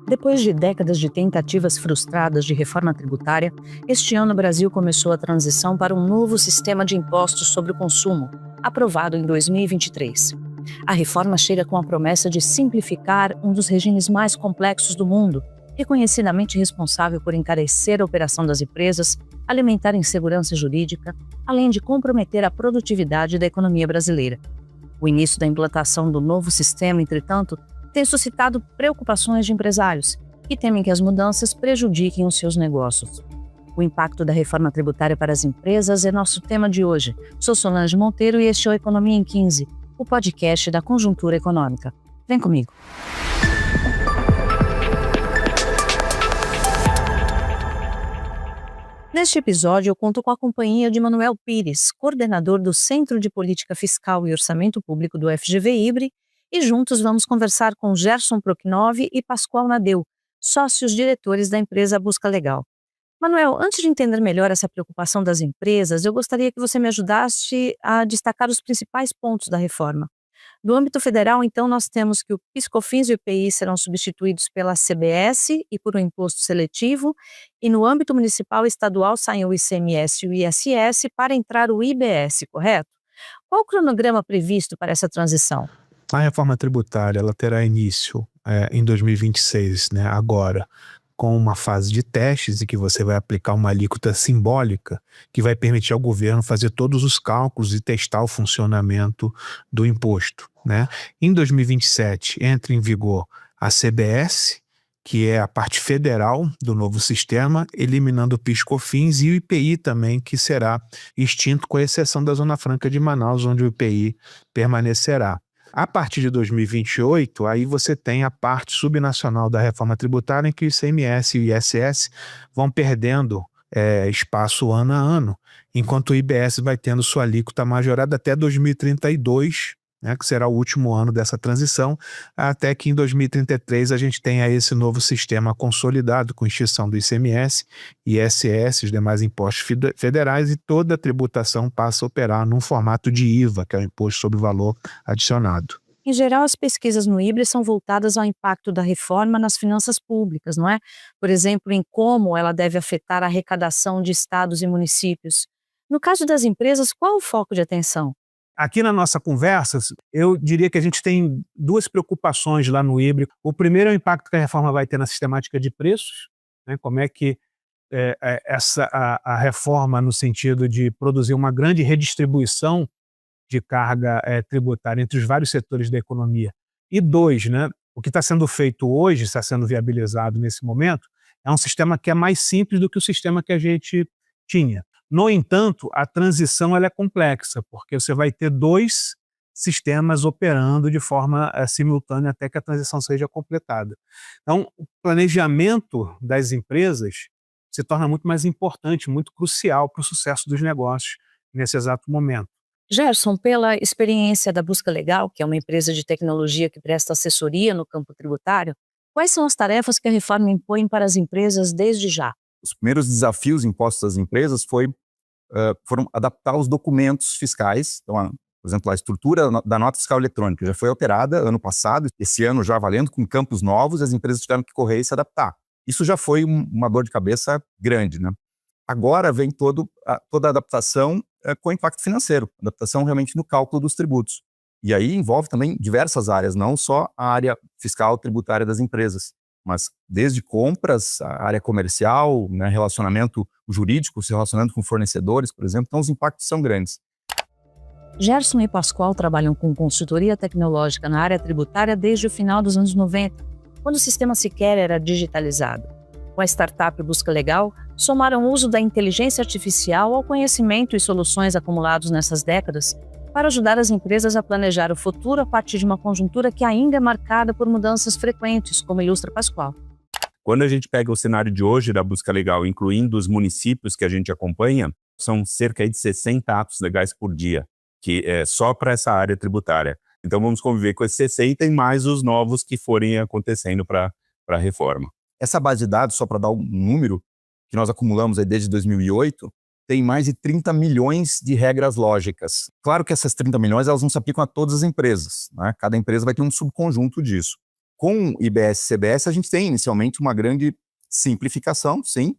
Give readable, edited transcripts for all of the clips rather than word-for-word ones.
Depois de décadas de tentativas frustradas de reforma tributária, este ano o Brasil começou a transição para um novo sistema de impostos sobre o consumo, aprovado em 2023. A reforma chega com a promessa de simplificar um dos regimes mais complexos do mundo, reconhecidamente responsável por encarecer a operação das empresas, alimentar a insegurança jurídica, além de comprometer a produtividade da economia brasileira. O início da implantação do novo sistema, entretanto, tem suscitado preocupações de empresários, que temem que as mudanças prejudiquem os seus negócios. O impacto da reforma tributária para as empresas é nosso tema de hoje. Sou Solange Monteiro e este é o Economia em 15, o podcast da Conjuntura Econômica. Vem comigo. Neste episódio, eu conto com a companhia de Manuel Pires, coordenador do Centro de Política Fiscal e Orçamento Público do FGV-IBRE, e juntos vamos conversar com Gerson Prochnov e Pascoal Nadeu, sócios diretores da empresa Busca Legal. Manuel, antes de entender melhor essa preocupação das empresas, eu gostaria que você me ajudasse a destacar os principais pontos da reforma. Do âmbito federal, então, nós temos que o PIS/COFINS e o IPI serão substituídos pela CBS e por um imposto seletivo, e no âmbito municipal e estadual saem o ICMS e o ISS para entrar o IBS, correto? Qual o cronograma previsto para essa transição? A reforma tributária ela terá início em 2026, né, agora, com uma fase de testes em que você vai aplicar uma alíquota simbólica que vai permitir ao governo fazer todos os cálculos e testar o funcionamento do imposto, né? Em 2027 entra em vigor a CBS, que é a parte federal do novo sistema, eliminando o PIS/COFINS e o IPI também, que será extinto com exceção da Zona Franca de Manaus, onde o IPI permanecerá. A partir de 2028, aí você tem a parte subnacional da reforma tributária em que o ICMS e o ISS vão perdendo espaço ano a ano, enquanto o IBS vai tendo sua alíquota majorada até 2032, né, que será o último ano dessa transição, até que em 2033 a gente tenha esse novo sistema consolidado com extinção do ICMS, ISS, os demais impostos federais, e toda a tributação passa a operar num formato de IVA, que é o Imposto sobre o Valor Adicionado. Em geral, as pesquisas no IBRE são voltadas ao impacto da reforma nas finanças públicas, não é? Por exemplo, em como ela deve afetar a arrecadação de estados e municípios. No caso das empresas, qual o foco de atenção? Aqui na nossa conversa, eu diria que a gente tem duas preocupações lá no IBRE. O primeiro é o impacto que a reforma vai ter na sistemática de preços, né? Como é que a reforma, no sentido de produzir uma grande redistribuição de carga tributária entre os vários setores da economia. E dois, né, o que está sendo feito hoje, está sendo viabilizado nesse momento, é um sistema que é mais simples do que o sistema que a gente tinha. No entanto, a transição ela é complexa, porque você vai ter dois sistemas operando de forma simultânea até que a transição seja completada. Então, o planejamento das empresas se torna muito mais importante, muito crucial para o sucesso dos negócios nesse exato momento. Gerson, pela experiência da Busca Legal, que é uma empresa de tecnologia que presta assessoria no campo tributário, quais são as tarefas que a reforma impõe para as empresas desde já? Os primeiros desafios impostos às empresas foram adaptar os documentos fiscais. Então, por exemplo, a estrutura da nota fiscal eletrônica já foi alterada ano passado, esse ano já valendo com campos novos, as empresas tiveram que correr e se adaptar. Isso já foi uma dor de cabeça grande, né? Agora vem toda a adaptação com impacto financeiro, adaptação realmente no cálculo dos tributos. E aí envolve também diversas áreas, não só a área fiscal tributária das empresas, mas desde compras, a área comercial, né, relacionamento jurídico, se relacionando com fornecedores, por exemplo. Então os impactos são grandes. Gerson e Pascoal trabalham com consultoria tecnológica na área tributária desde o final dos anos 90, quando o sistema sequer era digitalizado. Com a startup Busca Legal, somaram o uso da inteligência artificial ao conhecimento e soluções acumulados nessas décadas para ajudar as empresas a planejar o futuro a partir de uma conjuntura que ainda é marcada por mudanças frequentes, como ilustra Pascoal. Quando a gente pega o cenário de hoje da Busca Legal, incluindo os municípios que a gente acompanha, são cerca de 60 atos legais por dia, que é só para essa área tributária. Então vamos conviver com esses 60 e mais os novos que forem acontecendo para a reforma. Essa base de dados, só para dar um número, que nós acumulamos aí desde 2008, tem mais de 30 milhões de regras lógicas. Claro que essas 30 milhões elas não se aplicam a todas as empresas, né? Cada empresa vai ter um subconjunto disso. Com IBS e CBS, a gente tem inicialmente uma grande simplificação, sim,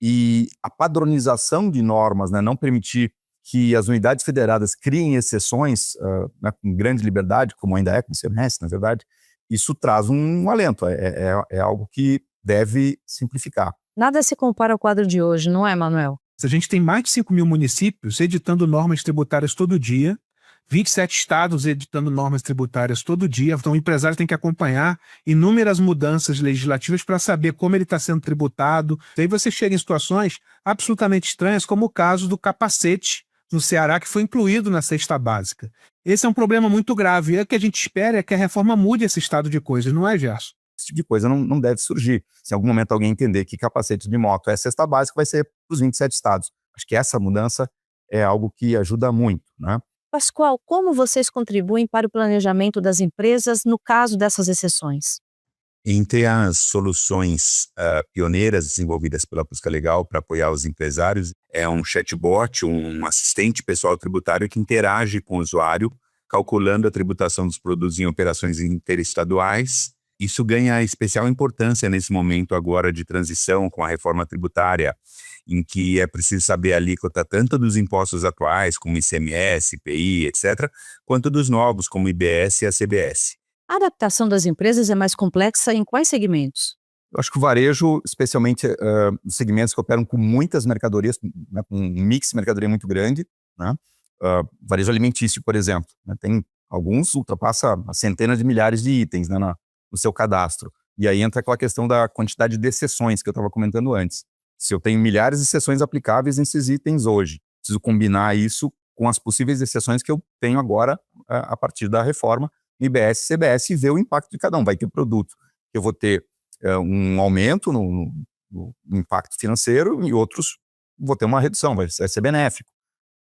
e a padronização de normas, né, não permitir que as unidades federadas criem exceções né, com grande liberdade, como ainda é com o ICMS, na verdade, isso traz um alento, é algo que deve simplificar. Nada se compara ao quadro de hoje, não é, Manuel? A gente tem mais de 5 mil municípios editando normas tributárias todo dia, 27 estados editando normas tributárias todo dia, então o empresário tem que acompanhar inúmeras mudanças legislativas para saber como ele está sendo tributado. E aí você chega em situações absolutamente estranhas, como o caso do capacete no Ceará, que foi incluído na cesta básica. Esse é um problema muito grave, e o que a gente espera é que a reforma mude esse estado de coisas, não é, Gerson? Esse tipo de coisa não deve surgir. Se em algum momento alguém entender que capacete de moto é cesta básica, vai ser para os 27 estados. Acho que essa mudança é algo que ajuda muito, né? Pascoal, como vocês contribuem para o planejamento das empresas no caso dessas exceções? Entre as soluções pioneiras desenvolvidas pela Busca Legal para apoiar os empresários, é um chatbot, um assistente pessoal tributário que interage com o usuário, calculando a tributação dos produtos em operações interestaduais. Isso ganha especial importância nesse momento agora de transição com a reforma tributária, em que é preciso saber a alíquota tanto dos impostos atuais, como ICMS, IPI, etc., quanto dos novos, como IBS e a CBS. A adaptação das empresas é mais complexa em quais segmentos? Eu acho que o varejo, especialmente os segmentos que operam com muitas mercadorias, né, com um mix de mercadoria muito grande, né? Varejo alimentício, por exemplo, né, tem alguns, ultrapassa a centenas de milhares de itens, né, no seu cadastro. E aí entra aquela questão da quantidade de exceções que eu estava comentando antes. Se eu tenho milhares de exceções aplicáveis nesses itens hoje, preciso combinar isso com as possíveis exceções que eu tenho agora a partir da reforma IBS e CBS e ver o impacto de cada um. Vai ter produto que eu vou ter um aumento no impacto financeiro e outros vou ter uma redução, vai ser benéfico.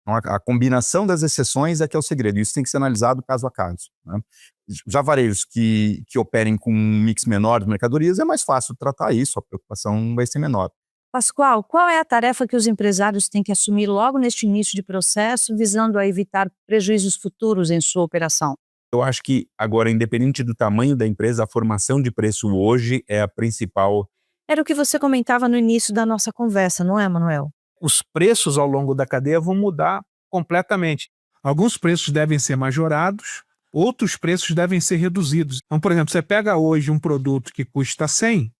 Então, a combinação das exceções é que é o segredo. Isso tem que ser analisado caso a caso, né? Já varejos que operem com um mix menor de mercadorias, é mais fácil tratar isso, a preocupação vai ser menor. Pascoal, qual é a tarefa que os empresários têm que assumir logo neste início de processo, visando a evitar prejuízos futuros em sua operação? Eu acho que agora, independente do tamanho da empresa, a formação de preço hoje é a principal. Era o que você comentava no início da nossa conversa, não é, Manuel? Os preços ao longo da cadeia vão mudar completamente. Alguns preços devem ser majorados, outros preços devem ser reduzidos. Então, por exemplo, você pega hoje um produto que custa 100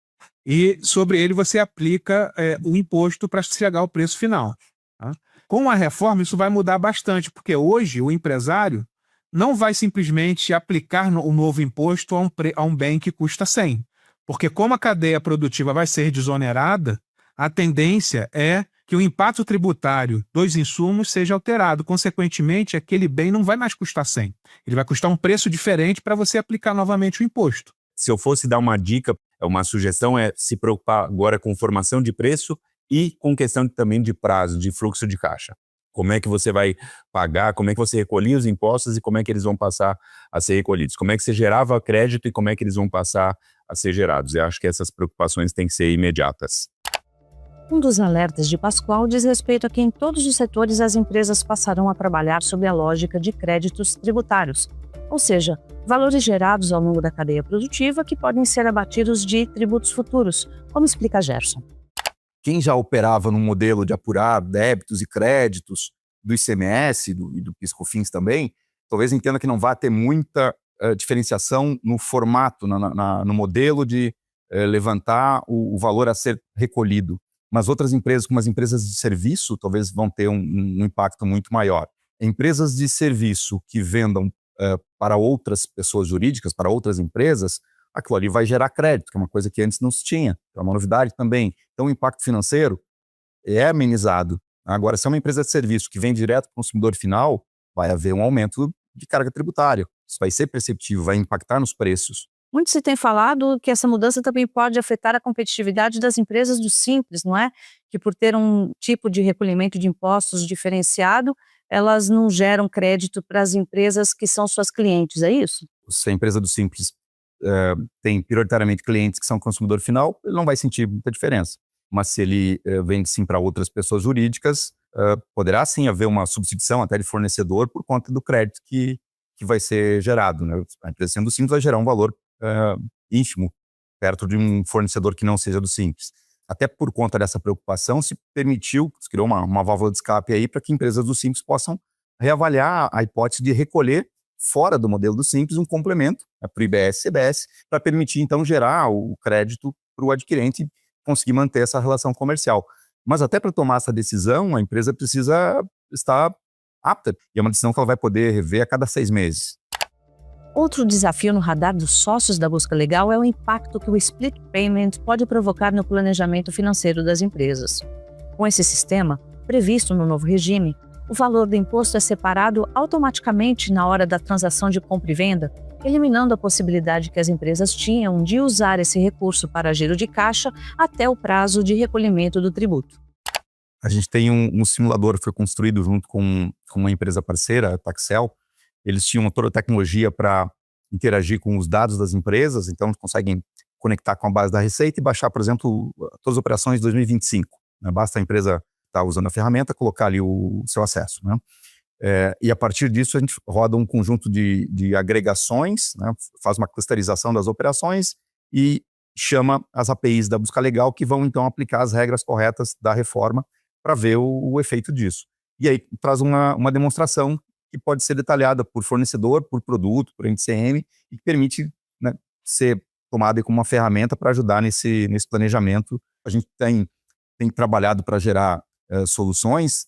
e sobre ele você aplica o imposto para chegar ao preço final. Tá? Com a reforma isso vai mudar bastante, porque hoje o empresário não vai simplesmente aplicar o novo imposto a um bem que custa 100. Porque como a cadeia produtiva vai ser desonerada, a tendência é que o impacto tributário dos insumos seja alterado. Consequentemente, aquele bem não vai mais custar 100. Ele vai custar um preço diferente para você aplicar novamente o imposto. Se eu fosse dar uma dica, uma sugestão é se preocupar agora com formação de preço e com questão também de prazo, de fluxo de caixa. Como é que você vai pagar, como é que você recolhia os impostos e como é que eles vão passar a ser recolhidos. Como é que você gerava crédito e como é que eles vão passar a ser gerados. Eu acho que essas preocupações têm que ser imediatas. Um dos alertas de Pascoal diz respeito a que em todos os setores as empresas passarão a trabalhar sob a lógica de créditos tributários, ou seja, valores gerados ao longo da cadeia produtiva que podem ser abatidos de tributos futuros, como explica Gerson. Quem já operava num modelo de apurar débitos e créditos do ICMS e do PIS/COFINS também, talvez entenda que não vai ter muita diferenciação no formato, no modelo de levantar o valor a ser recolhido. Mas outras empresas, como as empresas de serviço, talvez vão ter um impacto muito maior. Empresas de serviço que vendam para outras pessoas jurídicas, para outras empresas, aquilo ali vai gerar crédito, que é uma coisa que antes não se tinha, é uma novidade também. Então o impacto financeiro é amenizado. Agora, se é uma empresa de serviço que vem direto para o consumidor final, vai haver um aumento de carga tributária. Isso vai ser perceptível, vai impactar nos preços. Muito se tem falado que essa mudança também pode afetar a competitividade das empresas do Simples, não é? Que por ter um tipo de recolhimento de impostos diferenciado, elas não geram crédito para as empresas que são suas clientes, é isso? Se a empresa do Simples tem prioritariamente clientes que são consumidor final, ele não vai sentir muita diferença. Mas se ele vende sim para outras pessoas jurídicas, poderá sim haver uma substituição até de fornecedor por conta do crédito que vai ser gerado, né? A empresa sendo simples vai gerar um valor ínfimo, perto de um fornecedor que não seja do Simples. Até por conta dessa preocupação, se criou uma válvula de escape aí para que empresas do Simples possam reavaliar a hipótese de recolher, fora do modelo do Simples, um complemento para o IBS e CBS, para permitir, então, gerar o crédito para o adquirente e conseguir manter essa relação comercial. Mas até para tomar essa decisão, a empresa precisa estar apta, e é uma decisão que ela vai poder rever a cada 6 meses. Outro desafio no radar dos sócios da busca legal é o impacto que o split payment pode provocar no planejamento financeiro das empresas. Com esse sistema, previsto no novo regime, o valor do imposto é separado automaticamente na hora da transação de compra e venda, eliminando a possibilidade que as empresas tinham de usar esse recurso para giro de caixa até o prazo de recolhimento do tributo. A gente tem um simulador que foi construído junto com uma empresa parceira, a Taxel. Eles tinham toda a tecnologia para interagir com os dados das empresas, então conseguem conectar com a base da Receita e baixar, por exemplo, todas as operações de 2025. Né? Basta a empresa estar usando a ferramenta, colocar ali o seu acesso. Né? E a partir disso a gente roda um conjunto de agregações, né? Faz uma clusterização das operações e chama as APIs da busca legal, que vão então aplicar as regras corretas da reforma para ver o efeito disso. E aí traz uma demonstração que pode ser detalhada por fornecedor, por produto, por NCM, e que permite, né, ser tomada como uma ferramenta para ajudar nesse planejamento. A gente tem trabalhado para gerar soluções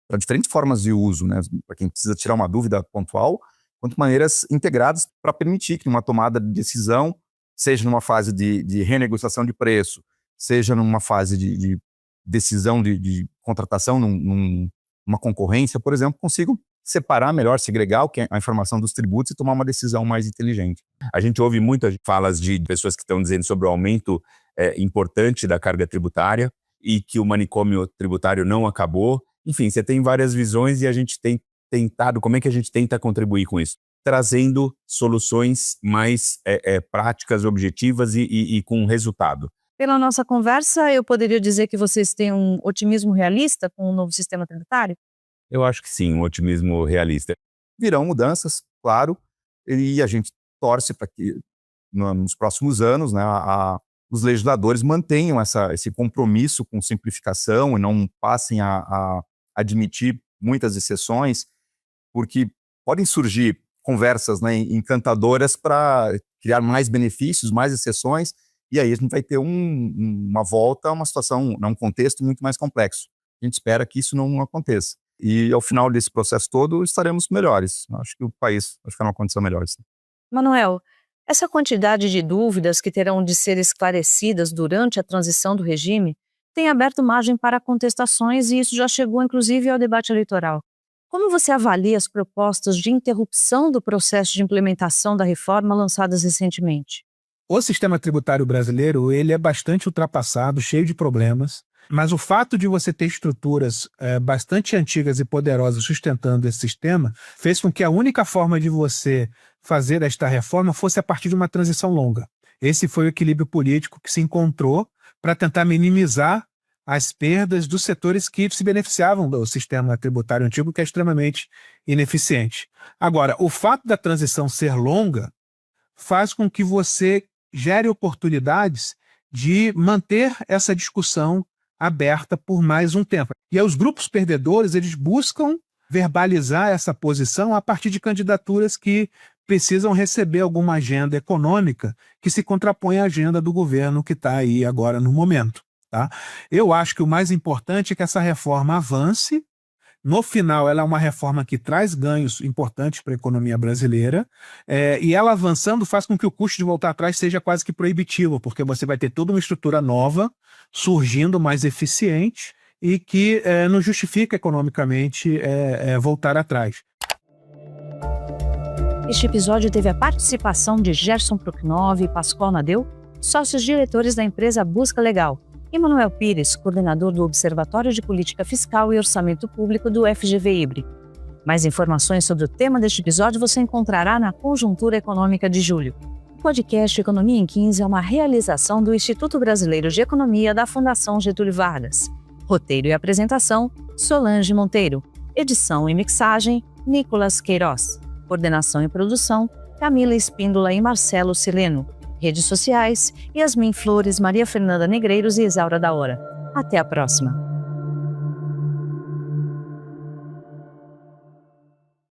para diferentes formas de uso, né, para quem precisa tirar uma dúvida pontual, quanto maneiras integradas para permitir que uma tomada de decisão, seja numa fase de renegociação de preço, seja numa fase de decisão de contratação numa concorrência, por exemplo, consigam separar melhor, segregar a informação dos tributos e tomar uma decisão mais inteligente. A gente ouve muitas falas de pessoas que estão dizendo sobre o aumento importante da carga tributária e que o manicômio tributário não acabou. Enfim, você tem várias visões e a gente tem tentado, como é que a gente tenta contribuir com isso? Trazendo soluções mais práticas, objetivas e com resultado. Pela nossa conversa, eu poderia dizer que vocês têm um otimismo realista com o novo sistema tributário? Eu acho que sim, um otimismo realista. Virão mudanças, claro, e a gente torce para que nos próximos anos, né, os legisladores mantenham esse compromisso com simplificação e não passem a admitir muitas exceções, porque podem surgir conversas, né, encantadoras para criar mais benefícios, mais exceções, e aí a gente vai ter uma volta a uma situação, a um contexto muito mais complexo. A gente espera que isso não aconteça. E ao final desse processo todo estaremos melhores. Acho que o país vai ficar numa condição melhor. Sim. Manuel, essa quantidade de dúvidas que terão de ser esclarecidas durante a transição do regime tem aberto margem para contestações e isso já chegou inclusive ao debate eleitoral. Como você avalia as propostas de interrupção do processo de implementação da reforma lançadas recentemente? O sistema tributário brasileiro, ele é bastante ultrapassado, cheio de problemas, mas o fato de você ter estruturas bastante antigas e poderosas sustentando esse sistema fez com que a única forma de você fazer esta reforma fosse a partir de uma transição longa. Esse foi o equilíbrio político que se encontrou para tentar minimizar as perdas dos setores que se beneficiavam do sistema tributário antigo, que é extremamente ineficiente. Agora, o fato da transição ser longa faz com que você gere oportunidades de manter essa discussão aberta por mais um tempo. E aí os grupos perdedores, eles buscam verbalizar essa posição a partir de candidaturas que precisam receber alguma agenda econômica que se contrapõe à agenda do governo que está aí agora no momento. Tá? Eu acho que o mais importante é que essa reforma avance. No final, ela é uma reforma que traz ganhos importantes para a economia brasileira, e ela avançando faz com que o custo de voltar atrás seja quase que proibitivo, porque você vai ter toda uma estrutura nova, surgindo mais eficiente, e que não justifica economicamente voltar atrás. Este episódio teve a participação de Gerson Prochnow e Pascoal Nadeu, sócios diretores da empresa Busca Legal, e Manuel Pires, coordenador do Observatório de Política Fiscal e Orçamento Público do FGV IBRE. Mais informações sobre o tema deste episódio você encontrará na Conjuntura Econômica de julho. O podcast Economia em 15 é uma realização do Instituto Brasileiro de Economia da Fundação Getúlio Vargas. Roteiro e apresentação, Solange Monteiro. Edição e mixagem, Nicolas Queiroz. Coordenação e produção, Camila Espíndola e Marcelo Sileno. Redes sociais: Yasmin Flores, Maria Fernanda Negreiros e Isaura da Hora. Até a próxima!